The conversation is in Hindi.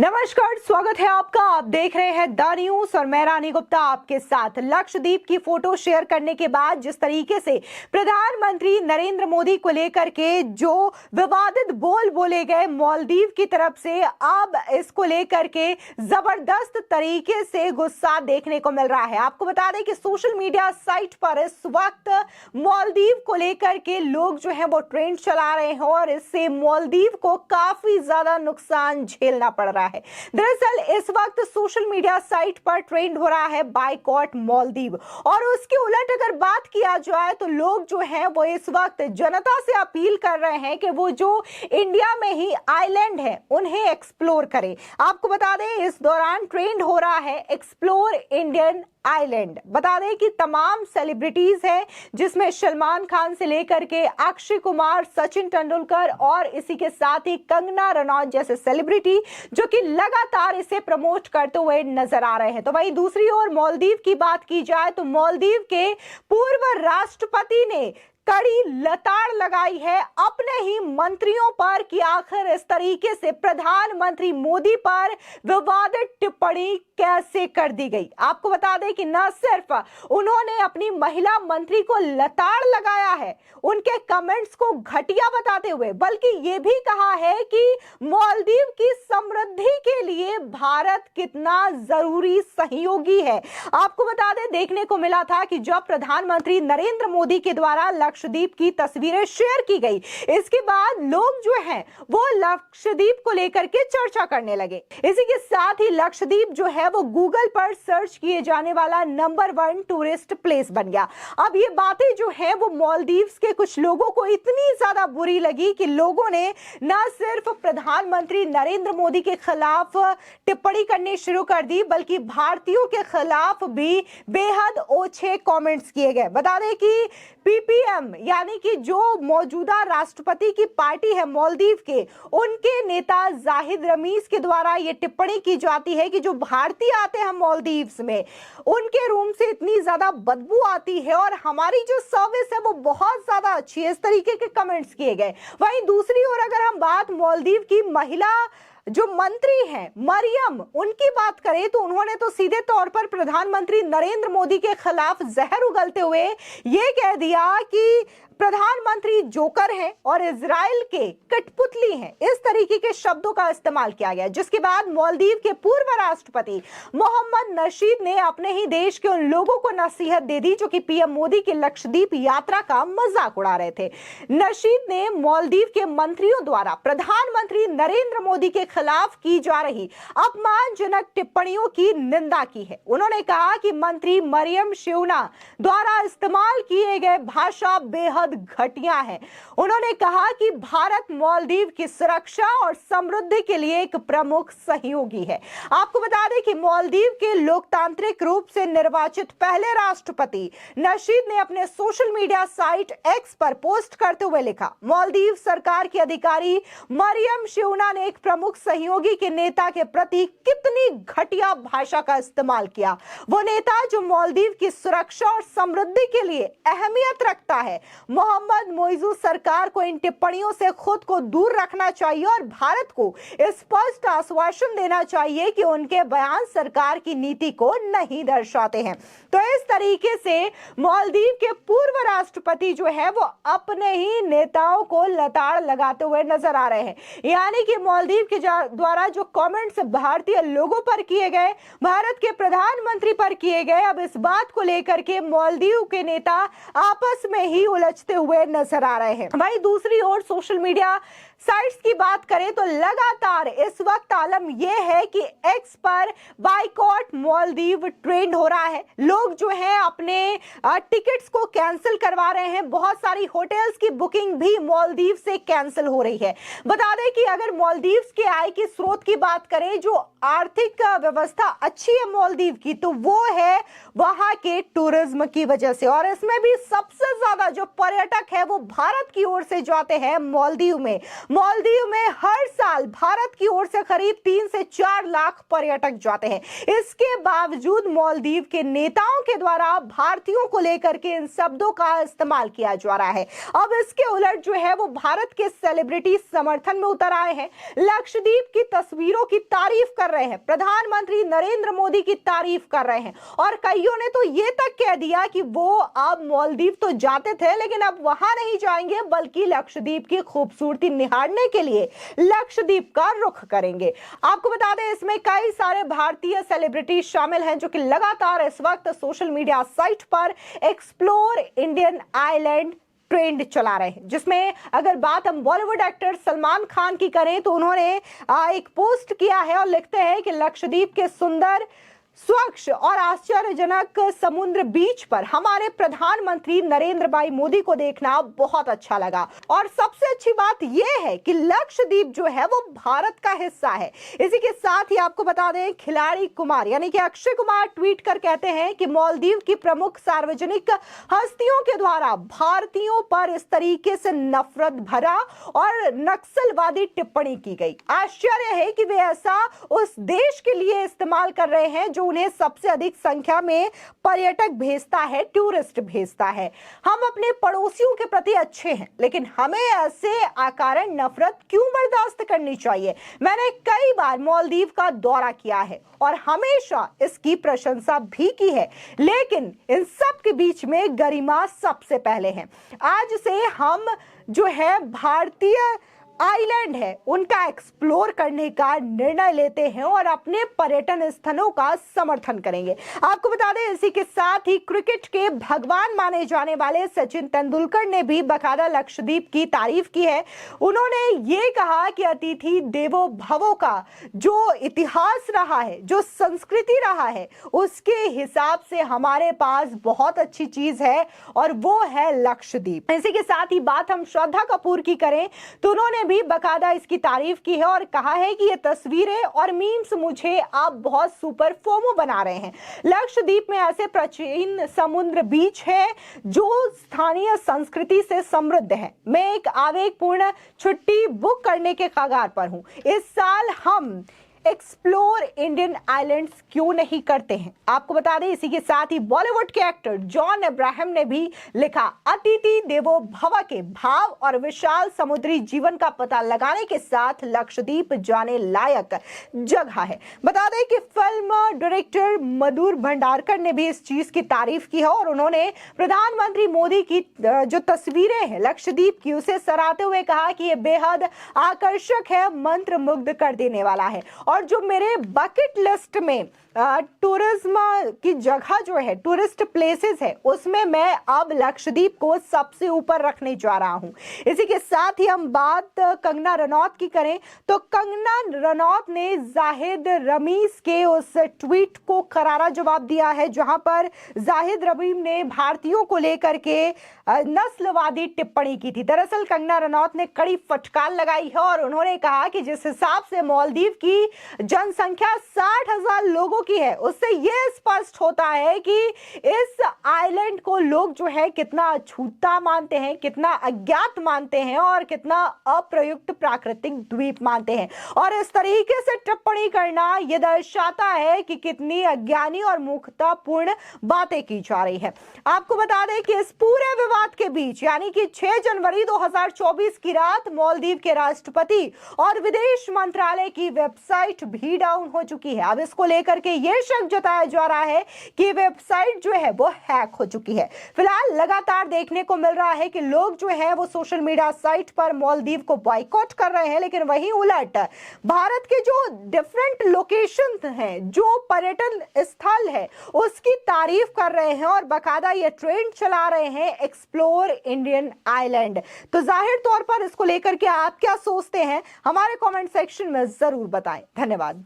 नमस्कार, स्वागत है आपका। आप देख रहे हैं द न्यूज और मैं रानी गुप्ता आपके साथ। लक्षद्वीप की फोटो शेयर करने के बाद जिस तरीके से प्रधानमंत्री नरेंद्र मोदी को लेकर के जो विवादित बोल बोले गए मालदीव की तरफ से, अब इसको लेकर के जबरदस्त तरीके से गुस्सा देखने को मिल रहा है। आपको बता दें कि सोशल मीडिया साइट पर इस वक्त मालदीव को लेकर के लोग जो है वो ट्रेंड चला रहे हैं और इससे मालदीव को काफी ज्यादा नुकसान झेलना पड़ रहा है। दरअसल इस वक्त सोशल मीडिया साइट पर ट्रेंड हो रहा है बायकॉट मालदीव, और उसके उलट अगर बात किया जाए तो लोग जो हैं वो इस वक्त जनता से अपील कर रहे हैं कि वो जो इंडिया में ही आइलैंड है उन्हें एक्सप्लोर करें। आपको बता दें इस दौरान ट्रेंड हो रहा है एक्सप्लोर इंडियन आइलैंड। बता दें कि तमाम सेलिब्रिटीज हैं जिसमें सलमान खान से लेकर के अक्षय कुमार, सचिन तेंदुलकर और इसी के साथ ही कंगना रनौत जैसे सेलिब्रिटी जो कि लगातार इसे प्रमोट करते हुए नजर आ रहे हैं। तो वहीं दूसरी ओर मालदीव की बात की जाए तो मालदीव के पूर्व राष्ट्रपति ने कड़ी लताड़ लगाई है अपने ही मंत्रियों पर कि आखिर इस तरीके से प्रधानमंत्री मोदी पर विवादित टिप्पणी कैसे कर दी गई। आपको बता दें कि न सिर्फ उन्होंने अपनी महिला मंत्री को लताड़ लगाया है उनके कमेंट्स को घटिया बताते हुए, बल्कि ये भी कहा है कि मालदीव की समृद्धि के लिए भारत कितना जरूरी सहयोगी है। आपको बता दें देखने को मिला था कि जब प्रधानमंत्री नरेंद्र मोदी के द्वारा लक्षद्वीप की तस्वीरें शेयर की गई, इसके बाद लोग जो हैं वो लक्षद्वीप को लेकर के चर्चा करने लगे। इसी के साथ ही लक्षद्वीप जो है वो गूगल पर सर्च किए जाने वाला नंबर 1 टूरिस्ट प्लेस बन गया। अब ये बातें जो है वो मालदीव्स के कुछ लोगों को इतनी ज्यादा बुरी लगी कि लोगों ने न सिर्फ प्रधानमंत्री नरेंद्र मोदी के खिलाफ टिप्पणी करनी शुरू कर दी, बल्कि भारतीयों के खिलाफ भी बेहद ओछे कमेंट्स किए गए। बता दें कि पीपीएम यानी कि जो मौजूदा राष्ट्रपति की पार्टी है मालदीव के, उनके नेता जाहिद रमीज के द्वारा यह टिप्पणी की जाती है कि जो भारतीय आते हैं मालदीव्स में उनके रूम से इतनी ज्यादा बदबू आती है और हमारी जो सर्विस है वो बहुत ज्यादा अच्छी है। इस तरीके के कमेंट्स किए गए। वहीं दूसरी ओर अगर हम बात मालदीव की महिला जो मंत्री हैं मरियम, उनकी बात करें तो उन्होंने तो सीधे तौर पर प्रधानमंत्री नरेंद्र मोदी के खिलाफ जहर उगलते हुए ये कह दिया कि प्रधानमंत्री जोकर हैं और इजराइल के कठपुतली हैं। इस तरीके के शब्दों का इस्तेमाल किया गया, जिसके बाद मालदीव के पूर्व राष्ट्रपति मोहम्मद नशीद ने अपने ही देश के उन लोगों को नसीहत दे दी जो कि पीएम मोदी की लक्षद्वीप यात्रा का मजाक उड़ा रहे थे। नशीद ने मालदीव के मंत्रियों द्वारा प्रधानमंत्री नरेंद्र मोदी के खिलाफ की जा रही अपमानजनक टिप्पणियों की निंदा की है। उन्होंने कहा कि मंत्री मरियम शिवना द्वारा इस्तेमाल किए गए भाषा बेहद घटिया है। उन्होंने कहा कि भारत मालदीव की सुरक्षा और समृद्धि के लिए एक प्रमुख सहयोगी है। आपको बता दें कि मालदीव के लोकतांत्रिक रूप से निर्वाचित पहले राष्ट्रपति नशीद ने अपने सोशल मीडिया साइट एक्स पर पोस्ट करते हुए लिखा, मालदीव सरकार की अधिकारी मरियम शिवना ने एक प्रमुख सहयोगी के नेता के प्रति कितनी घटिया भाषा का इस्तेमाल किया। वो नेता जो मालदीव की सुरक्षा और समृद्धि के लिए अहमियत रखता है। मोहम्मद मोइजू सरकार को इन टिप्पणियों से खुद को दूर रखना चाहिए और भारत को स्पष्ट आश्वासन देना चाहिए कि उनके बयान सरकार की नीति को नहीं दर्शाते हैं। तो इस तरीके से मालदीव के पूर्व राष्ट्रपति जो है वो अपने ही नेताओं को लताड़ लगाते हुए नजर आ रहे हैं। यानी कि मालदीव के द्वारा जो कमेंट्स भारतीय लोगों पर किए गए, भारत के प्रधानमंत्री पर किए गए, अब इस बात को लेकर के मालदीव के नेता आपस में ही उलझते हुए नजर आ रहे हैं। वहीं दूसरी ओर सोशल मीडिया साइट्स की बात करें तो लगातार इस वक्त आलम यह है कि एक्स पर बायकॉट मालदीव ट्रेंड हो रहा है। लोग जो है अपने टिकट्स को कैंसिल करवा रहे हैं। बहुत सारी होटल्स की बुकिंग भी मालदीव से कैंसिल हो रही है। बता दें कि अगर मालदीव के आय के स्रोत की बात करें, जो आर्थिक व्यवस्था अच्छी है मालदीव की, तो वो है वहां के टूरिज्म की वजह से। और इसमें भी सबसे ज्यादा जो पर्यटक है वो भारत की ओर से जाते हैं मालदीव में। मालदीव में हर साल भारत की ओर से करीब 3 से 4 लाख पर्यटक जाते हैं। इसके बावजूद मालदीव के नेताओं के द्वारा भारतीयों को लेकर के इन शब्दों का इस्तेमाल किया जा रहा है। अब इसके उलट जो है वो भारत के सेलिब्रिटी समर्थन में उतर आए हैं, लक्षद्वीप की तस्वीरों की तारीफ कर रहे हैं, प्रधानमंत्री नरेंद्र मोदी की तारीफ कर रहे हैं, और कईयों ने तो ये तक कह दिया कि वो अब मालदीव तो जाते थे लेकिन अब वहां नहीं जाएंगे, बल्कि लक्षद्वीप की खूबसूरती निहारने के लिए लक्षद्वीप का रुख करेंगे। आपको बता दें इसमें कई सारे भारतीय सेलिब्रिटी शामिल हैं जो कि लगातार इस वक्त सोशल मीडिया साइट पर एक्सप्लोर इंडियन आइलैंड ट्रेंड चला रहे हैं, जिसमें अगर बात हम बॉलीवुड एक्टर सलमान खान की करें तो उन्होंने एक पोस्ट किया है और लिखते हैं कि लक्षद्वीप के सुंदर, स्वच्छ और आश्चर्यजनक समुद्र बीच पर हमारे प्रधानमंत्री नरेंद्र भाई मोदी को देखना बहुत अच्छा लगा। और सबसे अच्छी बात यह है कि लक्षद्वीप जो है वो भारत का हिस्सा है। इसी के साथ ही आपको बता दें खिलाड़ी कुमार यानी कि अक्षय कुमार ट्वीट कर कहते हैं कि मालदीव की प्रमुख सार्वजनिक हस्तियों के द्वारा भारतीयों पर इस तरीके से नफरत भरा और नक्सलवादी टिप्पणी की गई। आश्चर्य है कि वे ऐसा उस देश के लिए इस्तेमाल कर रहे हैं जो उन्हें सबसे अधिक संख्या में पर्यटक भेजता है, टूरिस्ट भेजता है। हम अपने पड़ोसियों के प्रति अच्छे हैं, लेकिन हमें ऐसे अकारण नफरत क्यों बर्दाश्त करनी चाहिए? मैंने कई बार मालदीव का दौरा किया है और हमेशा इसकी प्रशंसा भी की है, लेकिन इन सब के बीच में गरिमा सबसे पहले है। आज से हम जो है भारतीय आइलैंड है उनका एक्सप्लोर करने का निर्णय लेते हैं और अपने पर्यटन स्थलों का समर्थन करेंगे। आपको बता दें इसी के साथ ही क्रिकेट के भगवान माने जाने वाले सचिन तेंदुलकर ने भी बकायदा लक्षद्वीप की तारीफ की है। उन्होंने ये कहा कि अतिथि देवो भवो का जो इतिहास रहा है, जो संस्कृति रहा है, उसके हिसाब से हमारे पास बहुत अच्छी चीज है और वो है लक्षद्वीप। इसी के साथ ही बात हम श्रद्धा कपूर की करें तो उन्होंने भी बकायदा इसकी तारीफ की है और कहा है कि ये तस्वीरें और मीम्स मुझे आप बहुत सुपर फोमो बना रहे हैं। लक्षद्वीप में ऐसे प्राचीन समुद्र बीच है जो स्थानीय संस्कृति से समृद्ध है। मैं एक आवेगपूर्ण छुट्टी बुक करने के कगार पर हूं। इस साल हम एक्सप्लोर इंडियन आइलैंड्स क्यों नहीं करते हैं? आपको बता दें इसी के साथ ही बॉलीवुड के एक्टर जॉन अब्राहम ने भी लिखा, अतिथि देवो भव के भाव और विशाल समुद्री जीवन का पता लगाने के साथ लक्षद्वीप जाने लायक जगह है। बता दें कि फिल्म डायरेक्टर मधुर भंडारकर ने भी इस चीज की तारीफ की है और उन्होंने प्रधानमंत्री मोदी की जो तस्वीरें हैं लक्षद्वीप की उसे सराहते हुए कहा कि यह बेहद आकर्षक है, मंत्र मुग्ध कर देने वाला है। और जो मेरे बकेट लिस्ट में टूरिज्म की जगह जो है, टूरिस्ट प्लेसेस है, उसमें मैं अब लक्षद्वीप को सबसे ऊपर रखने जा रहा हूं। इसी के साथ ही हम बात कंगना रनौत की करें तो कंगना रनौत ने जाहिद रमीज के उस ट्वीट को करारा जवाब दिया है जहां पर जाहिद रमीज ने भारतीयों को लेकर के नस्लवादी टिप्पणी की थी। दरअसल कंगना रनौत ने कड़ी फटकार लगाई है और उन्होंने कहा कि जिस हिसाब से मालदीव की जनसंख्या 60,000 लोगों की है, उससे यह स्पष्ट होता है कि इस आइलैंड को लोग जो है कितना अछूता मानते हैं, कितना अज्ञात मानते हैं और कितना अप्रयुक्त प्राकृतिक द्वीप मानते हैं। और इस तरीके से टिप्पणी करना यह दर्शाता है कि कितनी अज्ञानी और मूर्खतापूर्ण बातें की जा रही है। आपको बता दें कि इस पूरे विवाद के बीच यानी कि 6 जनवरी 2024 की रात मालदीव के राष्ट्रपति और विदेश मंत्रालय की वेबसाइट भी डाउन हो चुकी है। अब इसको लेकर के ये शक जताया जा रहा है कि वेबसाइट जो है वो हैक हो चुकी है। फिलहाल लगातार देखने को मिल रहा है कि लोग जो है वो सोशल मीडिया साइट पर मालदीव को बॉयकॉट कर रहे हैं, लेकिन वहीं उलट भारत के जो डिफरेंट लोकेशन हैं, जो पर्यटन स्थल है, उसकी तारीफ कर रहे हैं और बाकायदा ये ट्रेंड चला रहे हैं एक्सप्लोर इंडियन आइलैंड। तो जाहिर तौर पर इसको लेकर के आप क्या सोचते हैं, हमारे कमेंट सेक्शन में जरूर बताएं। धन्यवाद।